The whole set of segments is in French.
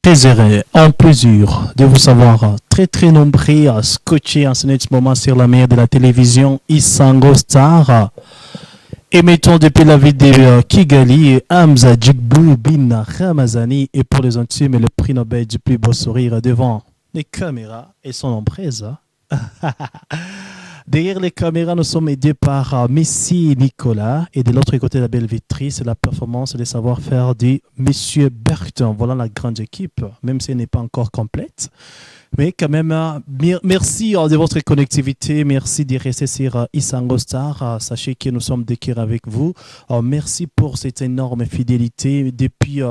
très heureux, en plaisir de vous savoir très nombreux scotchés en ce moment sur la mer de la télévision Isango Star. Émettons depuis la ville de Kigali, Hamza Djigbou Bin Ramazani et pour les intimes le prix Nobel du plus beau sourire devant les caméras et son empresse. Derrière les caméras, nous sommes aidés par Messi Nicolas. Et de l'autre côté de la belle vitrine, c'est la performance et le savoir-faire de Monsieur Berton. Voilà la grande équipe, même si elle n'est pas encore complète. Mais quand même, merci de votre connectivité. Merci de rester sur Isango Star. Sachez que nous sommes de cœur avec vous. Merci pour cette énorme fidélité depuis...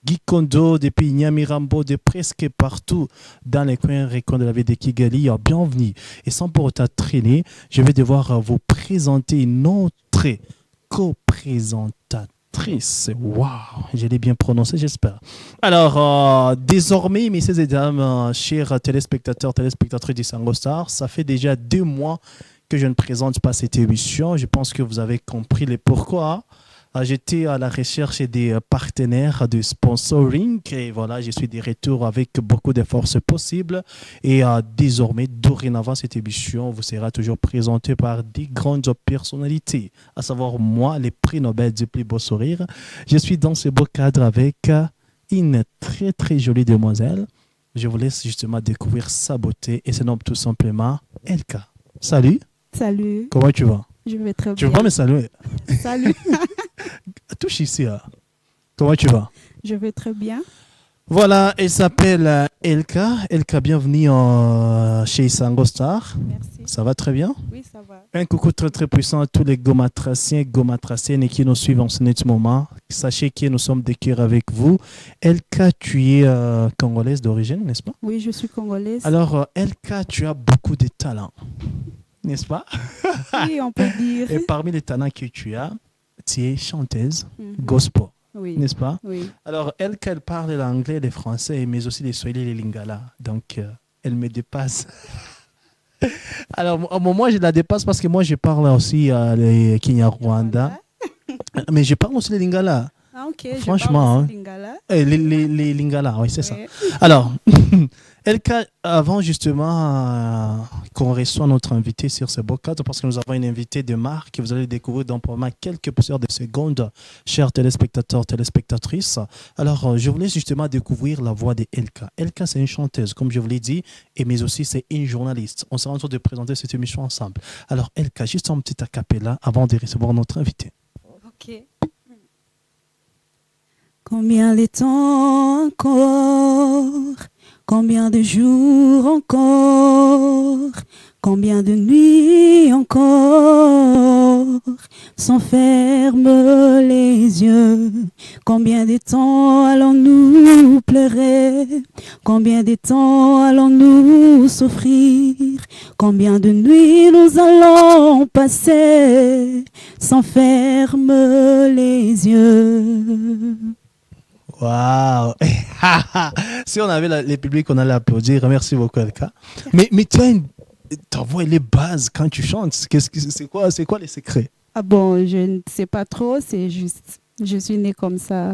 Gikondo, depuis Nyamirambo, de presque partout dans les coins recoins de la ville de Kigali. Bienvenue. Et sans pour autant traîner, je vais devoir vous présenter notre co-présentatrice. Waouh, je l'ai bien prononcé, j'espère. Alors, désormais, messieurs et dames, chers téléspectateurs, téléspectatrices d'Isango Star, ça fait déjà 2 mois que je ne présente pas cette émission. Je pense que vous avez compris les pourquoi. J'étais à la recherche des partenaires de sponsoring et voilà, je suis de retour avec beaucoup de forces possibles. Et désormais, dorénavant, cette émission vous sera toujours présentée par des grandes personnalités, à savoir moi, les prix Nobel du plus beau sourire. Je suis dans ce beau cadre avec une très jolie demoiselle. Je vous laisse justement découvrir sa beauté et se nomme tout simplement Elka. Salut. Salut. Comment tu vas? Je vais très bien. Tu veux pas me saluer? Salut. Touche ici. Comment tu vas? Je vais très bien. Voilà, elle s'appelle Elka. Elka, bienvenue chez Isango Star. Merci. Ça va très bien? Oui, ça va. Un coucou très puissant à tous les gomatraciens, gomatraciennes qui nous suivent en ce moment. Sachez que nous sommes de cœur avec vous. Elka, tu es congolaise d'origine, n'est-ce pas? Oui, je suis congolaise. Alors, Elka, tu as beaucoup de talents, n'est-ce pas? Oui, on peut dire. Et parmi les talents que tu as, tu es chanteuse gospel, Oui. n'est-ce pas? Oui. Alors, elle parle l'anglais, le français, mais aussi les swahili et les lingala. Donc, elle me dépasse. Alors, moi, je la dépasse parce que moi, je parle aussi les Kinyarwanda. Mais je parle aussi les lingala. Ah, ok. Franchement, je parle aussi lingala. Les lingala, oui, c'est ça. Oui. Alors, Elka, avant justement qu'on reçoive notre invité sur ce beau cadre, parce que nous avons une invitée de marque que vous allez découvrir dans probablement quelques plusieurs de secondes, chers téléspectateurs, téléspectatrices. Alors, je voulais justement découvrir la voix de Elka. Elka, c'est une chanteuse, comme je vous l'ai dit, mais aussi c'est une journaliste. On sera en train de présenter cette émission ensemble. Alors, Elka, juste un petit acapella avant de recevoir notre invité. Ok. Combien de temps encore? Combien de jours encore? Combien de nuits encore? S'enferme les yeux. Combien de temps allons-nous pleurer? Combien de temps allons-nous souffrir? Combien de nuits nous allons passer? S'enferme les yeux. Waouh! Si on avait les publics, on allait applaudir. Merci beaucoup, Elka. Mais tu as ta voix, elle est base quand tu chantes. C'est quoi les secrets? Ah bon, je ne sais pas trop, c'est juste, je suis née comme ça.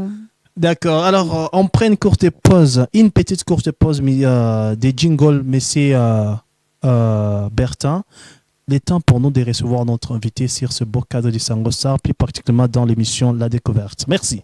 D'accord. Alors, on prend une courte pause, petite courte pause des jingles, monsieur Bertin. Le temps pour nous de recevoir notre invité sur ce beau cadre du Isango Star, plus particulièrement dans l'émission La Découverte. Merci.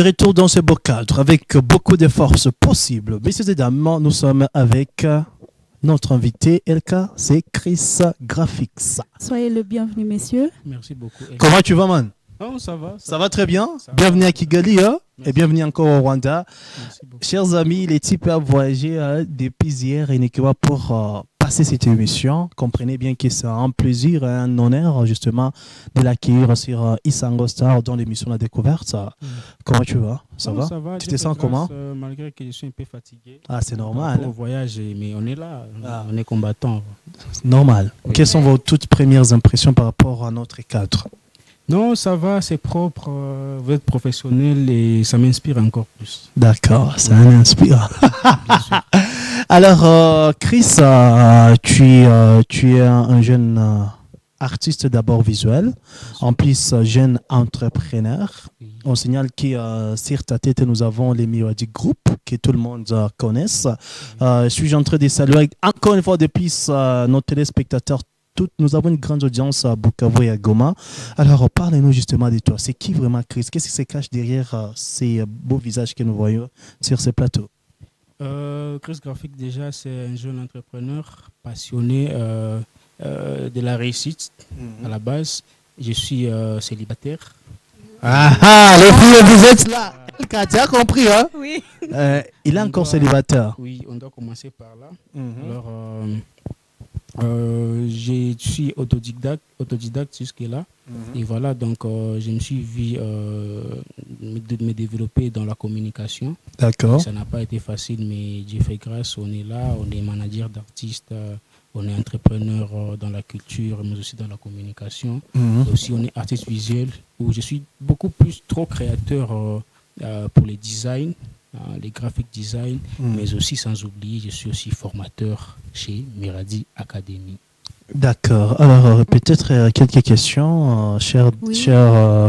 Retour dans ce beau cadre avec beaucoup de force possible. Messieurs et dames, nous sommes avec notre invité, Elka, c'est Chris Graphics. Soyez le bienvenu, messieurs. Merci beaucoup. Comment tu vas, man? Oh, ça va. Ça va très bien. Ça Bienvenue va. à Kigali et bienvenue encore au Rwanda. Merci beaucoup. Chers amis, les types ont voyagé depuis hier et pour passer cette émission. Comprenez bien que c'est un plaisir et un honneur justement de l'accueillir sur Isango Star dans l'émission La Découverte. Comment tu vas? Ça va? Ça va. Tu te sens comment? Malgré que je suis un peu fatigué. Ah, c'est normal. Au voyage, mais on est là, on est combattant. Normal. Oui. Quelles sont vos toutes premières impressions par rapport à notre cadre? Non, ça va, c'est propre. Vous êtes professionnel et ça m'inspire encore plus. D'accord, ça m'inspire. Bien sûr. Alors, Chris, tu es un jeune artiste d'abord visuel, en plus jeune entrepreneur. Oui. On signale que sur ta tête, nous avons les Miradi Group, que tout le monde connaisse. Suis-je en train de saluer encore une fois depuis nos téléspectateurs. Nous avons une grande audience à Bukavu et à Goma. Alors, parlez-nous justement de toi. C'est qui vraiment Chris? Qu'est-ce qui se cache derrière ces beaux visages que nous voyons sur ces plateaux? Chris Graphique, déjà, c'est un jeune entrepreneur passionné de la réussite à la base. Je suis célibataire. Les filles, vous êtes là. Tu as compris, hein? Oui. Il est encore célibataire. Oui, on doit commencer par là. Mhm. Alors, je suis autodidacte jusque-là. Et voilà, donc je me suis vu me développer dans la communication. D'accord. Ça n'a pas été facile, mais Dieu fait grâce, on est là, on est manager d'artistes, on est entrepreneur dans la culture, mais aussi dans la communication. Mhm. Et aussi, on est artiste visuel, où je suis beaucoup plus trop créateur pour les designs, les graphic design, mais aussi sans oublier, je suis aussi formateur chez Miradi Academy. D'accord. Alors, peut-être quelques questions, cher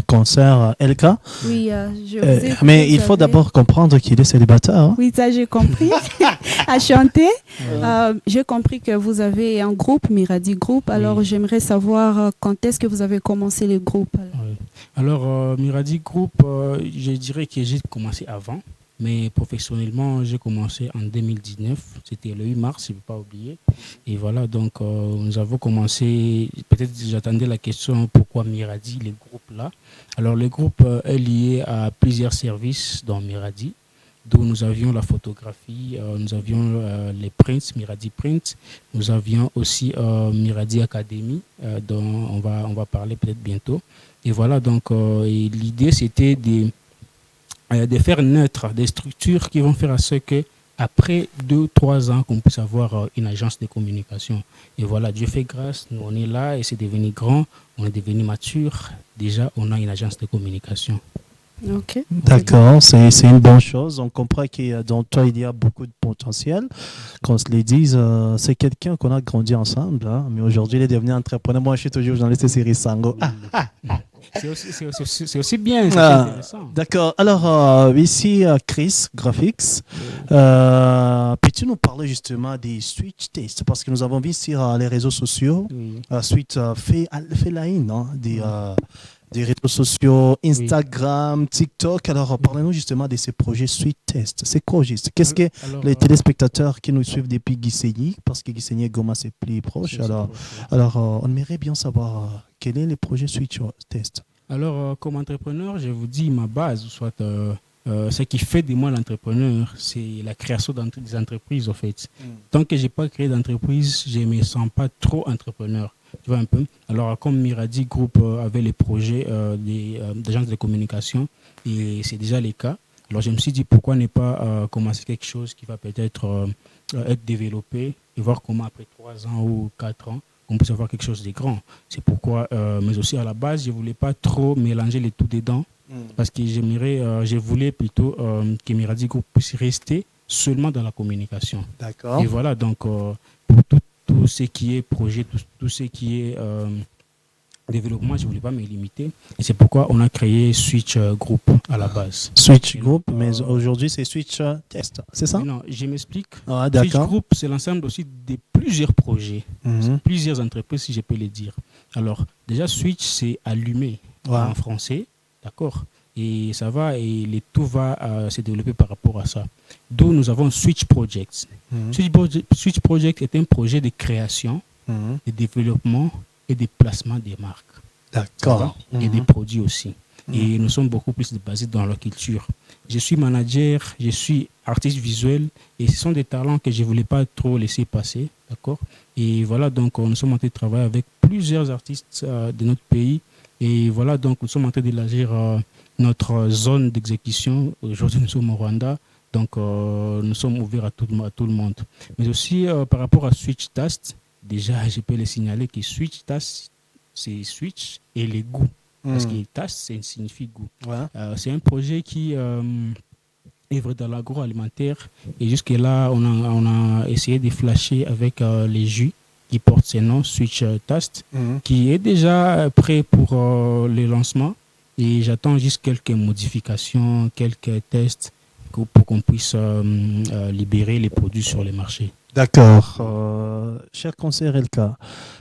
concert Elka. Oui, je vous ai Mais il vous faut avez- d'abord comprendre qu'il est célibataire. Hein? Oui, ça j'ai compris. À chanter. J'ai compris que vous avez un groupe, Miradi Group. Alors Oui. j'aimerais savoir quand est-ce que vous avez commencé le groupe. Ouais. Alors, Miradi Group, je dirais que j'ai commencé avant, mais professionnellement, j'ai commencé en 2019. C'était le 8 mars, je ne peux pas oublier. Et voilà, donc nous avons commencé, peut-être j'attendais la question pourquoi Miradi, le groupe là. Alors, le groupe est lié à plusieurs services dans Miradi, d'où nous avions la photographie, nous avions les prints, Miradi Print, nous avions aussi Miradi Academy, dont on va parler peut-être bientôt. Et voilà, donc et l'idée c'était de faire naître des structures qui vont faire à ce que après 2-3 ans qu'on puisse avoir une agence de communication. Et voilà, Dieu fait grâce, nous on est là et c'est devenu grand, on est devenu mature. Déjà, on a une agence de communication. Ok. D'accord, c'est une bonne chose. On comprend que dans toi, il y a beaucoup de potentiel. Qu'on se le dise, c'est quelqu'un qu'on a grandi ensemble, hein, mais aujourd'hui, il est devenu entrepreneur. Moi, je suis toujours journaliste série Sango. C'est aussi bien, c'est Ah, intéressant. d'accord. Alors, ici, Chris Graphics, peux-tu nous parler justement des Switch tests? Parce que nous avons vu sur les réseaux sociaux, Oui. Switch fait la une hein, des réseaux sociaux, Instagram, TikTok. Alors, parlez-nous justement de ces projets Switch Test. C'est quoi juste? Qu'est-ce que Alors, les téléspectateurs qui nous suivent depuis Gisenyi, parce que Gisenyi et Goma, c'est plus proche. Alors, on aimerait bien savoir quel est le projet Switch Test. Alors, comme entrepreneur, je vous dis ma base, soit ce qui fait de moi l'entrepreneur, c'est la création des entreprises, en fait. Tant que je n'ai pas créé d'entreprise, je ne me sens pas trop entrepreneur. Tu vois un peu. Alors, comme Miradi Group avait les projets d'agences de communication, et c'est déjà le cas, alors je me suis dit pourquoi ne pas commencer quelque chose qui va peut-être être développé et voir comment après 3 ans ou 4 ans, on puisse avoir quelque chose de grand. C'est pourquoi, mais aussi à la base, je ne voulais pas trop mélanger les tout dedans, parce que je voulais plutôt que Miradi Group puisse rester seulement dans la communication. D'accord. Et voilà, donc pour tout ce qui est projet, tout ce qui est développement, je ne voulais pas me limiter. Et c'est pourquoi on a créé Switch Group à la base. Switch Group, mais aujourd'hui c'est Switch Test, c'est ça? Non, je m'explique. Ah, Switch d'accord. Group, c'est l'ensemble aussi de plusieurs projets, plusieurs entreprises, si je peux le dire. Alors, déjà, Switch, c'est allumé en français, d'accord? Et ça va, et tout va se développer par rapport à ça. D'où nous avons Switch Project. Switch Project est un projet de création, de développement et de placement des marques. D'accord. Et des produits aussi. Et nous sommes beaucoup plus basés dans leur culture. Je suis manager, je suis artiste visuel et ce sont des talents que je ne voulais pas trop laisser passer. D'accord? Et voilà, donc nous sommes en train de travailler avec plusieurs artistes de notre pays. Et voilà, donc nous sommes en train d'élargir notre zone d'exécution. Aujourd'hui, nous sommes au Rwanda. Donc, nous sommes ouverts à tout le monde. Mais aussi, par rapport à Switch Taste, déjà, je peux les signaler que Switch Taste, c'est Switch et les goûts. Parce que taste, ça signifie goût. Ouais. C'est un projet qui œuvre dans l'agroalimentaire. Et jusque-là, on a essayé de flasher avec les jus qui portent ce nom, Switch Taste, qui est déjà prêt pour le lancement. Et j'attends juste quelques modifications, quelques tests pour qu'on puisse libérer les produits sur les marchés. D'accord. Cher conseiller Elka,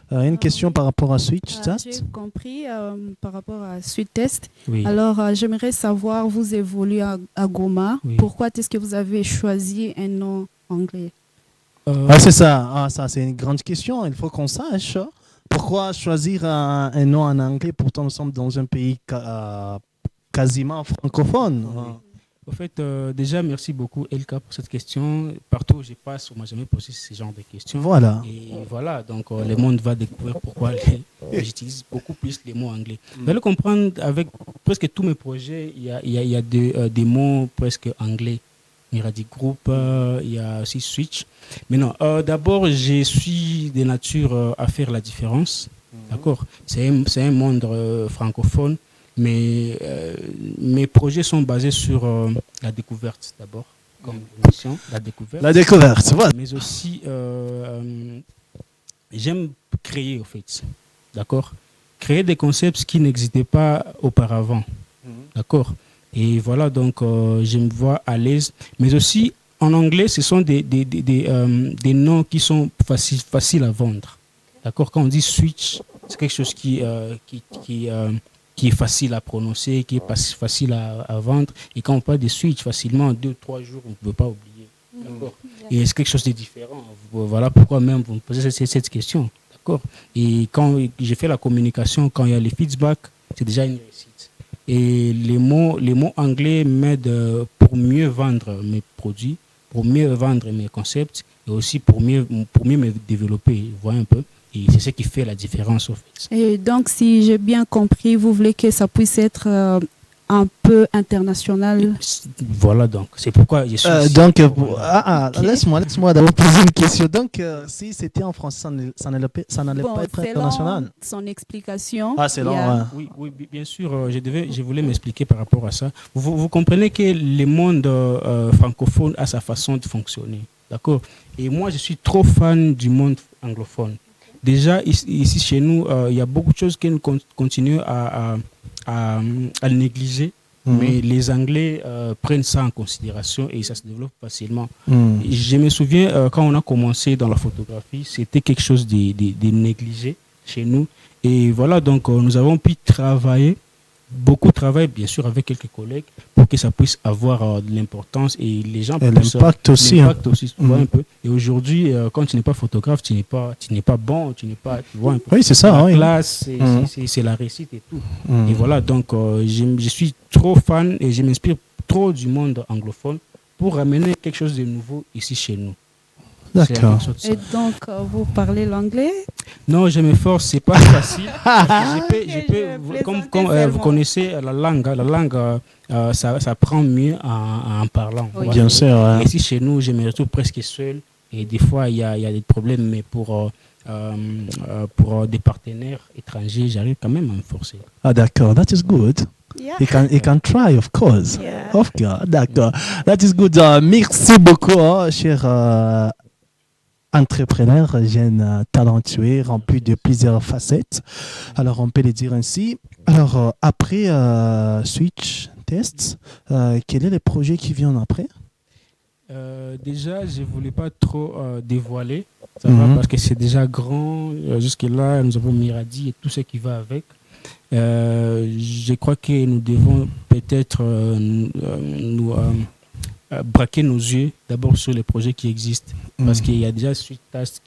une question par rapport à Switch Test. J'ai compris par rapport à Switch Test. Oui. Alors, j'aimerais savoir, vous évoluez à Goma. Oui. Pourquoi est-ce que vous avez choisi un nom anglais? C'est ça. Ça, c'est une grande question. Il faut qu'on sache. Pourquoi choisir un nom en anglais? Pourtant, nous sommes dans un pays quasiment francophone. En fait, déjà, merci beaucoup, Elka, pour cette question. Partout où je passe, on ne m'a jamais posé ce genre de questions. Voilà. Et voilà, donc le monde va découvrir pourquoi j'utilise beaucoup plus les mots anglais. Vous allez comprendre, avec presque tous mes projets, il y a des mots presque anglais. Miradi Group, il y a aussi Switch. Mais non, d'abord, je suis de nature à faire la différence. D'accord? C'est un monde francophone. Mais mes projets sont basés sur la découverte d'abord, comme mission, la découverte. La découverte, voilà. Mais aussi, j'aime créer, au fait. D'accord? Créer des concepts qui n'existaient pas auparavant. D'accord? Et voilà, donc, je me vois à l'aise. Mais aussi, en anglais, ce sont des noms qui sont faciles à vendre. D'accord? Quand on dit switch, c'est quelque chose qui est facile à prononcer, qui est facile à vendre. Et quand on parle de switch, facilement, en 2-3 jours, on ne peut pas oublier. D'accord? Et c'est quelque chose de différent. Voilà pourquoi même vous me posez cette question. D'accord? Et quand j'ai fait la communication, quand il y a les feedbacks, c'est déjà une réussite. Et les mots anglais m'aident pour mieux vendre mes produits, pour mieux vendre mes concepts et aussi pour mieux me développer. Vous voyez un peu? Et c'est ce qui fait la différence, au fait. Et donc, si j'ai bien compris, vous voulez que ça puisse être un peu international. Voilà, donc. C'est pourquoi je suis ici. Donc, laisse-moi d'abord poser une question. Donc, si c'était en français, ça n'allait pas être international. Son explication. Ah, c'est long, ouais. Oui, bien sûr. Je voulais m'expliquer par rapport à ça. Vous comprenez que le monde francophone a sa façon de fonctionner. D'accord? Et moi, je suis trop fan du monde anglophone. Déjà, ici chez nous, il y a beaucoup de choses que nous continuons à négliger, mais les Anglais prennent ça en considération et ça se développe facilement. Je me souviens, quand on a commencé dans la photographie, c'était quelque chose de négligé chez nous. Et voilà, donc nous avons pu beaucoup travailler, bien sûr, avec quelques collègues pour que ça puisse avoir de l'importance et les gens puissent... L'impact aussi. L'impact aussi, tu vois un peu. Et aujourd'hui, quand tu n'es pas photographe, tu n'es pas bon, tu vois un peu. Oui, c'est ça. La classe, c'est la réussite et tout. Et voilà, donc je suis trop fan et je m'inspire trop du monde anglophone pour ramener quelque chose de nouveau ici chez nous. D'accord. Et donc, vous parlez l'anglais? Non, je m'efforce, c'est pas facile. Comme vous connaissez la langue, ça prend mieux en parlant. Oui. Bien sûr. Ouais. Et ici, chez nous, je me retrouve presque seul. Et des fois, il y a des problèmes, mais pour des partenaires étrangers, j'arrive quand même à me forcer. Ah, d'accord. That is good. Yeah. You can try, of course. Yeah. Of course. D'accord. That is good. Merci beaucoup, cher entrepreneur, jeune talentueux, rempli de plusieurs facettes. Alors, on peut le dire ainsi. Alors, après Switch Test, quel est le projet qui vient après? Déjà, je ne voulais pas trop dévoiler, ça va, parce que c'est déjà grand. Jusque-là, nous avons Miradi et tout ce qui va avec. Je crois que nous devons peut-être braquer nos yeux d'abord sur les projets qui existent, parce qu'il y a déjà Switch Test,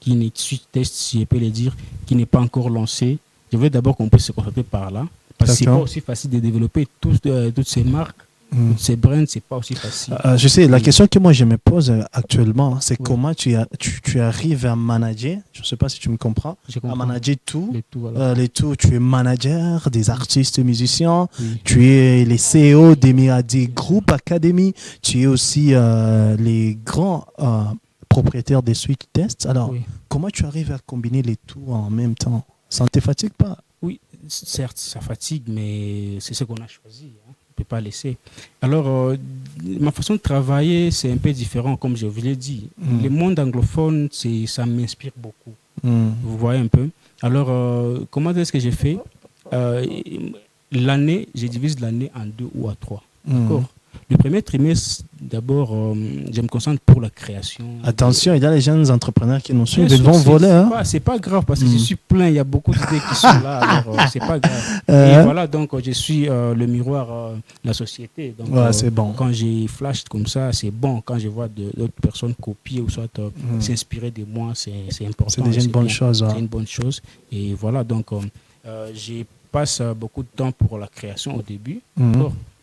si je peux le dire, qui n'est pas encore lancé. Je veux d'abord qu'on puisse se concentrer par là. Parce que c'est pas D'accord. aussi facile de développer toutes ces marques, toutes ces brands, c'est pas aussi facile. Je sais, la question que moi je me pose actuellement, c'est Oui. comment tu arrives à manager, je ne sais pas si tu me comprends, Je à comprends. manager tout. Les tout, voilà. Tu es manager des artistes musiciens, Oui. tu es les CEO des Miradi Group Academy, tu es aussi les grands propriétaires des suites tests. Alors, Oui. comment tu arrives à combiner les tout en même temps? Ça ne te fatigue pas? Oui, certes, ça fatigue, mais c'est ce qu'on a choisi. Hein. On ne peut pas laisser. Alors, ma façon de travailler, c'est un peu différent, comme je vous l'ai dit. Le monde anglophone, ça m'inspire beaucoup. Vous voyez un peu. Alors, comment est-ce que j'ai fait? L'année, je divise l'année en 2 ou à 3. D'accord. Le premier trimestre, d'abord, je me concentre pour la création. Attention, il y a les jeunes entrepreneurs qui nous suivent, Bien ils sûr, vont voler. Hein? C'est pas grave parce que je suis plein, il y a beaucoup d'idées qui sont là, alors c'est pas grave. Et voilà, donc je suis le miroir de la société. Donc, Ouais, c'est bon. quand j'ai flash comme ça, c'est bon. Quand je vois d'autres personnes copier ou soit s'inspirer de moi, c'est important. C'est déjà une bonne chose. C'est une bonne chose. Et voilà, donc j'ai passe beaucoup de temps pour la création au début.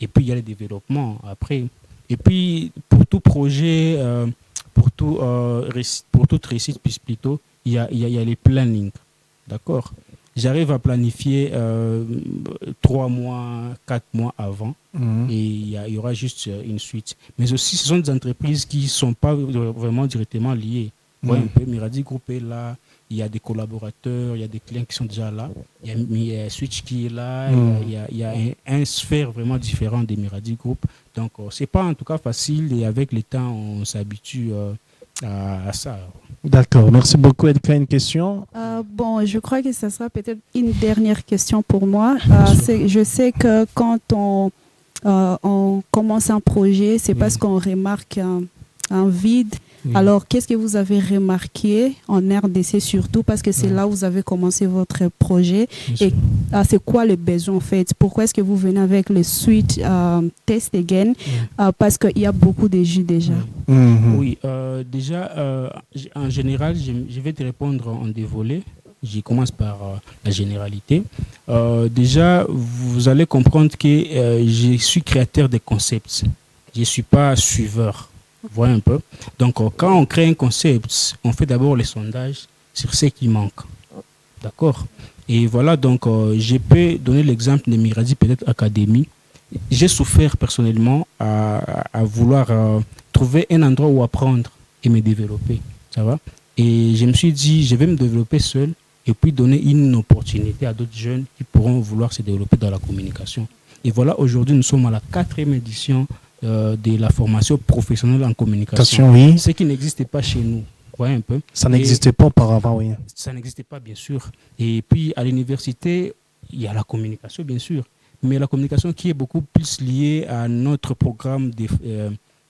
Et puis, il y a le développement après. Et puis, pour tout projet, pour toute réussite, plutôt, il y a les plannings. D'accord? J'arrive à planifier 3 mois, 4 mois avant. Et il y aura juste une suite. Mais aussi, ce sont des entreprises qui ne sont pas vraiment directement liées. Ouais, un peu, Miradi Group est là. Il y a des collaborateurs, il y a des clients qui sont déjà là. Il y a Switch qui est là. Il y a un sphère vraiment différent des Miradi Group. Donc, ce n'est pas en tout cas facile et avec le temps, on s'habitue à ça. D'accord. Merci beaucoup. Edka, une question? Bon, je crois que ce sera peut-être une dernière question pour moi. Je sais que quand on commence un projet, c'est parce qu'on remarque un vide. Oui. Alors, qu'est-ce que vous avez remarqué en RDC surtout parce que c'est là où vous avez commencé votre projet et c'est quoi le besoin en fait? Pourquoi est-ce que vous venez avec le suite Test Again? Parce qu'il y a beaucoup de jeux déjà. Oui, déjà, en général, je vais te répondre en 2 volets. Je commence par la généralité. Déjà, vous allez comprendre que je suis créateur de concepts. Je ne suis pas suiveur. Vous voyez un peu. Donc, quand on crée un concept, on fait d'abord les sondages sur ce qui manque. D'accord? Et voilà, donc, je peux donner l'exemple de Miradi, peut-être Academy. J'ai souffert personnellement à vouloir trouver un endroit où apprendre et me développer. Ça va? Et je me suis dit, je vais me développer seul et puis donner une opportunité à d'autres jeunes qui pourront vouloir se développer dans la communication. Et voilà, aujourd'hui, nous sommes à la 4e édition de la formation professionnelle en communication. Oui. Ce qui n'existait pas chez nous. Vous voyez un peu. Ça n'existait pas auparavant, oui. Ça n'existait pas, bien sûr. Et puis, à l'université, il y a la communication, bien sûr. Mais la communication qui est beaucoup plus liée à notre programme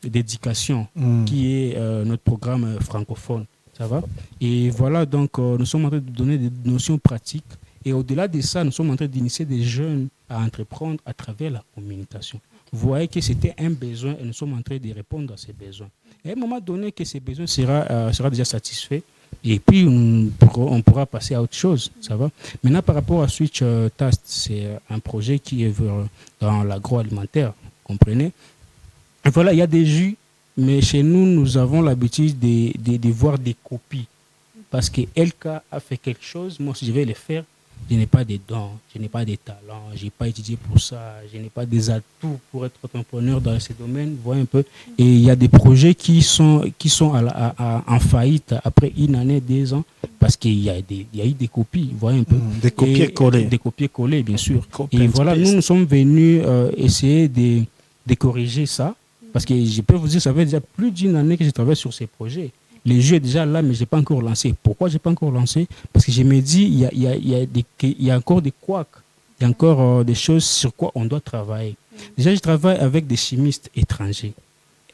d'éducation, qui est notre programme francophone. Ça va? Et voilà, donc, nous sommes en train de donner des notions pratiques. Et au-delà de ça, nous sommes en train d'initier des jeunes à entreprendre à travers la communication. Vous voyez que c'était un besoin et nous sommes en train de répondre à ces besoins. Et à un moment donné que ces besoins sera déjà satisfait et puis on pourra passer à autre chose. Ça va? Maintenant, par rapport à Switch Test, c'est un projet qui est dans l'agroalimentaire. Vous comprenez? Et voilà, il y a des jus, mais chez nous, nous avons l'habitude de voir des copies. Parce que LK a fait quelque chose, moi, si je vais le faire, je n'ai pas de dons, je n'ai pas de talents, je n'ai pas étudié pour ça, je n'ai pas des atouts pour être entrepreneur dans ces domaines, vous voyez un peu. Et il y a des projets qui sont en faillite après 1 année, 2 ans, parce qu'il y a eu des copies, vous voyez un peu. Des copier-coller. Des copier-coller, bien sûr. Et voilà, nous sommes venus essayer de corriger ça, parce que je peux vous dire, ça fait déjà plus d'1 année que je travaille sur ces projets. Le jeu est déjà là, mais je n'ai pas encore lancé. Pourquoi je n'ai pas encore lancé? Parce que je me dis, il y a encore des couacs, il y a encore des choses sur quoi on doit travailler. Déjà, je travaille avec des chimistes étrangers,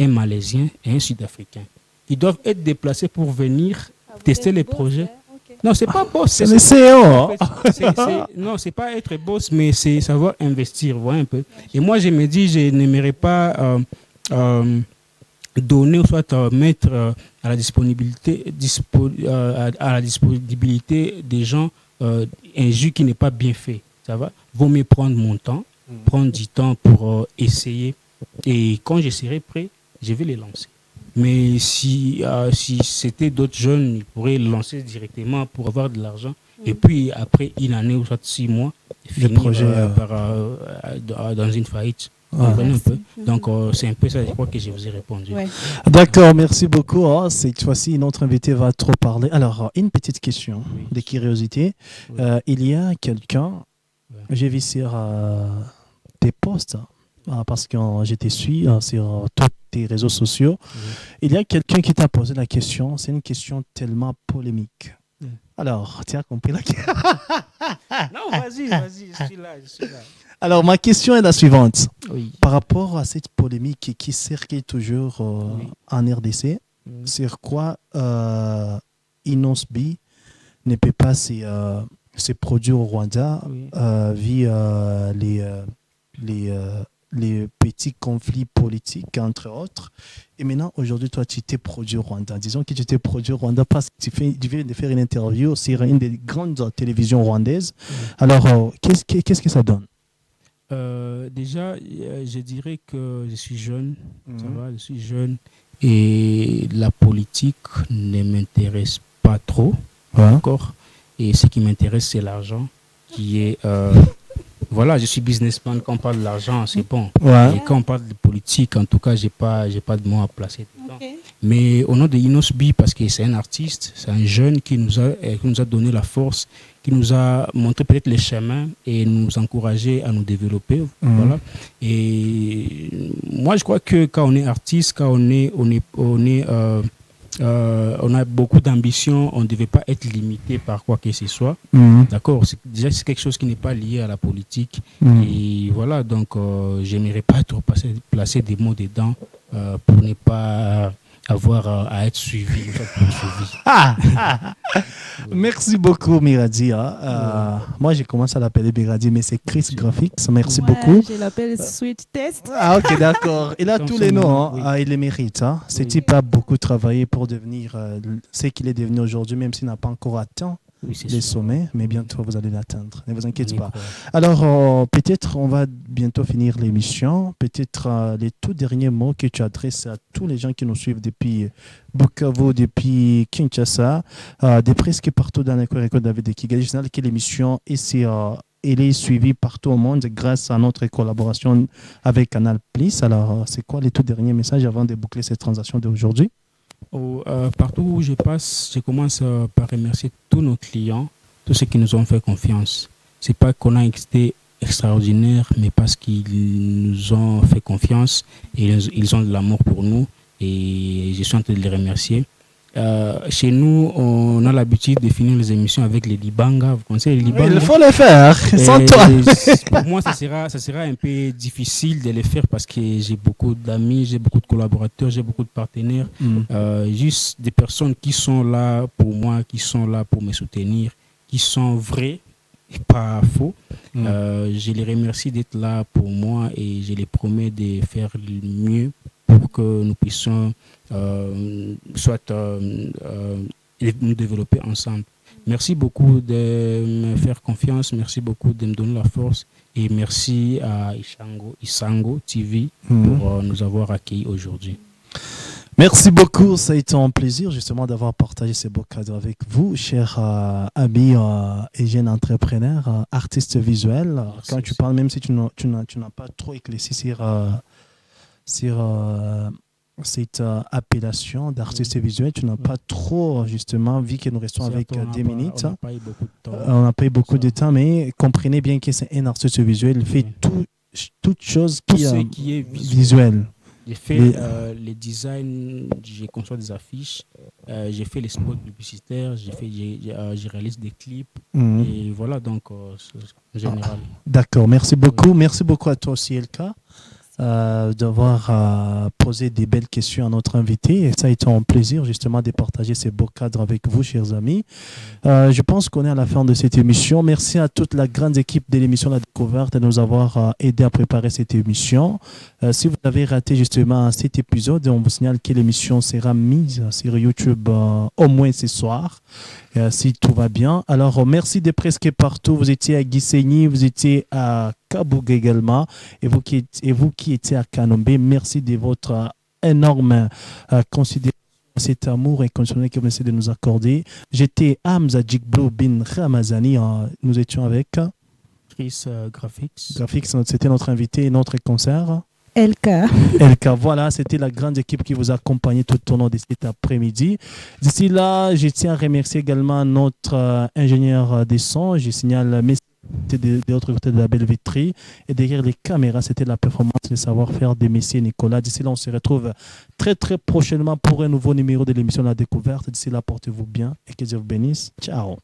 un Malaisien et un Sud-Africain. Ils doivent être déplacés pour venir tester les projets. Non, c'est pas boss. C'est le CEO. Non, c'est pas être boss, mais c'est savoir investir, vous voyez un peu. Et moi, je me dis, je n'aimerais pas donner ou soit mettre à la disponibilité des gens un jus qui n'est pas bien fait. Ça va? Vaut mieux prendre mon temps, prendre du temps pour essayer. Et quand je serai prêt, je vais les lancer. Mais si c'était d'autres jeunes, ils pourraient le lancer directement pour avoir de l'argent. Et puis après une année ou soit 6 mois, finir projet, dans une faillite. Ouais. Un peu. Donc c'est un peu ça, je crois que je vous ai répondu. Ouais. D'accord, merci beaucoup. Cette fois-ci, notre invité va trop parler. Alors, une petite question de curiosité. Oui. Il y a quelqu'un, j'ai vu sur tes posts, parce que je te suis sur tous tes réseaux sociaux. Il y a quelqu'un qui t'a posé la question. C'est une question tellement polémique. Alors, tu as compris la question? Non, vas-y, je suis là. Alors, ma question est la suivante. Oui. Par rapport à cette polémique qui circule toujours en RDC, sur quoi Inosbi ne peut pas se produire au Rwanda via les petits conflits politiques, entre autres. Et maintenant, aujourd'hui, toi, tu t'es produit au Rwanda. Disons que tu t'es produit au Rwanda parce que tu viens de faire une interview sur une des grandes télévisions rwandaises. Alors, qu'est-ce que ça donne? Déjà, je dirais que je suis jeune, ça va, je suis jeune et la politique ne m'intéresse pas trop, d'accord. Et ce qui m'intéresse, c'est l'argent, qui est, voilà, je suis businessman. Quand on parle de l'argent, c'est bon. Et quand on parle de politique, en tout cas, j'ai pas de mots à placer dedans. Okay. Mais au nom de Inosbi, parce que c'est un artiste, c'est un jeune qui nous a donné la force, qui nous a montré peut-être les chemins et nous encouragé à nous développer. Voilà. Et moi, je crois que quand on est artiste, quand on a beaucoup d'ambition, on ne devait pas être limité par quoi que ce soit. D'accord. Déjà, c'est quelque chose qui n'est pas lié à la politique. Et voilà, donc, je n'aimerais pas trop placer des mots dedans pour ne pas avoir à être suivi. Merci beaucoup, Miradi. Moi, j'ai commencé à l'appeler Miradi, mais c'est Chris Graphics. Merci beaucoup. Je l'appelle Sweet Test. Ah, ok, d'accord. Il a tous les noms. Il les mérite. Ce type a beaucoup travaillé pour devenir ce qu'il est devenu aujourd'hui, même s'il n'a pas encore atteint les sommets, mais bientôt vous allez l'atteindre. Ne vous inquiétez pas. Alors, peut-être on va bientôt finir l'émission. Peut-être les tout derniers mots que tu adresses à tous les gens qui nous suivent depuis Bukavu, depuis Kinshasa, de presque partout dans les Récolte David de Kigali. Je sais que l'émission elle est suivie partout au monde grâce à notre collaboration avec Canal+. Alors, c'est quoi les tout derniers messages avant de boucler cette transaction d'aujourd'hui? Partout où je passe, je commence par remercier tous nos clients, tous ceux qui nous ont fait confiance. Ce n'est pas qu'on a été extraordinaire, mais parce qu'ils nous ont fait confiance et ils ont de l'amour pour nous. Et je suis en train de les remercier. Chez nous, on a l'habitude de finir les émissions avec les Libanga. Vous connaissez les Libanga? Il faut les faire, sans toi. Pour moi, ça sera un peu difficile de les faire parce que j'ai beaucoup d'amis, j'ai beaucoup de collaborateurs, j'ai beaucoup de partenaires. Juste des personnes qui sont là pour moi, qui sont là pour me soutenir, qui sont vrais et pas faux. Je les remercie d'être là pour moi et je les promets de faire le mieux pour que nous puissions nous développer ensemble. Merci beaucoup de me faire confiance, merci beaucoup de me donner la force et merci à Isango TV pour nous avoir accueillis aujourd'hui. Merci beaucoup, ça a été un plaisir justement d'avoir partagé ces beaux cadres avec vous, chers amis et jeunes entrepreneurs, artistes visuels. Merci. Quand tu parles, même si tu n'as pas trop éclairci sur cette appellation d'artiste visuel, tu n'as pas trop justement vu que nous restons avec 10 minutes. On n'a pas eu beaucoup de temps, mais comprenez bien que c'est un artiste visuel, il fait toute chose qui est visuelle. J'ai fait les designs, j'ai construit des affiches, j'ai fait les spots publicitaires, j'ai réalisé des clips. Et voilà, donc, en général. D'accord, merci beaucoup. Merci beaucoup à toi aussi, Elka. d'avoir posé des belles questions à notre invité. Et ça a été un plaisir justement de partager ces beaux cadres avec vous, chers amis. Je pense qu'on est à la fin de cette émission. Merci à toute la grande équipe de l'émission La Découverte de nous avoir aidé à préparer cette émission. Si vous avez raté justement cet épisode, on vous signale que l'émission sera mise sur YouTube au moins ce soir, si tout va bien. Alors, merci de presque partout. Vous étiez à Gisenyi, vous étiez à Kaboug également, et vous qui étiez à Kanombe, merci de votre énorme considération, cet amour inconditionnel que vous essayez de nous accorder. J'étais Hamza Djigblou bin Ramazani, nous étions avec Chris Graphics. Graphics, c'était notre invité et notre concert. LK, voilà, c'était la grande équipe qui vous a accompagné tout au long de cet après-midi. D'ici là, je tiens à remercier également notre ingénieur des sons. Je signale de l'autre côté de la belle vitrine. Et derrière les caméras, c'était la performance, le savoir-faire de Messieurs Nicolas. D'ici là, on se retrouve très très prochainement pour un nouveau numéro de l'émission La Découverte. D'ici là, portez-vous bien et que Dieu vous bénisse. Ciao.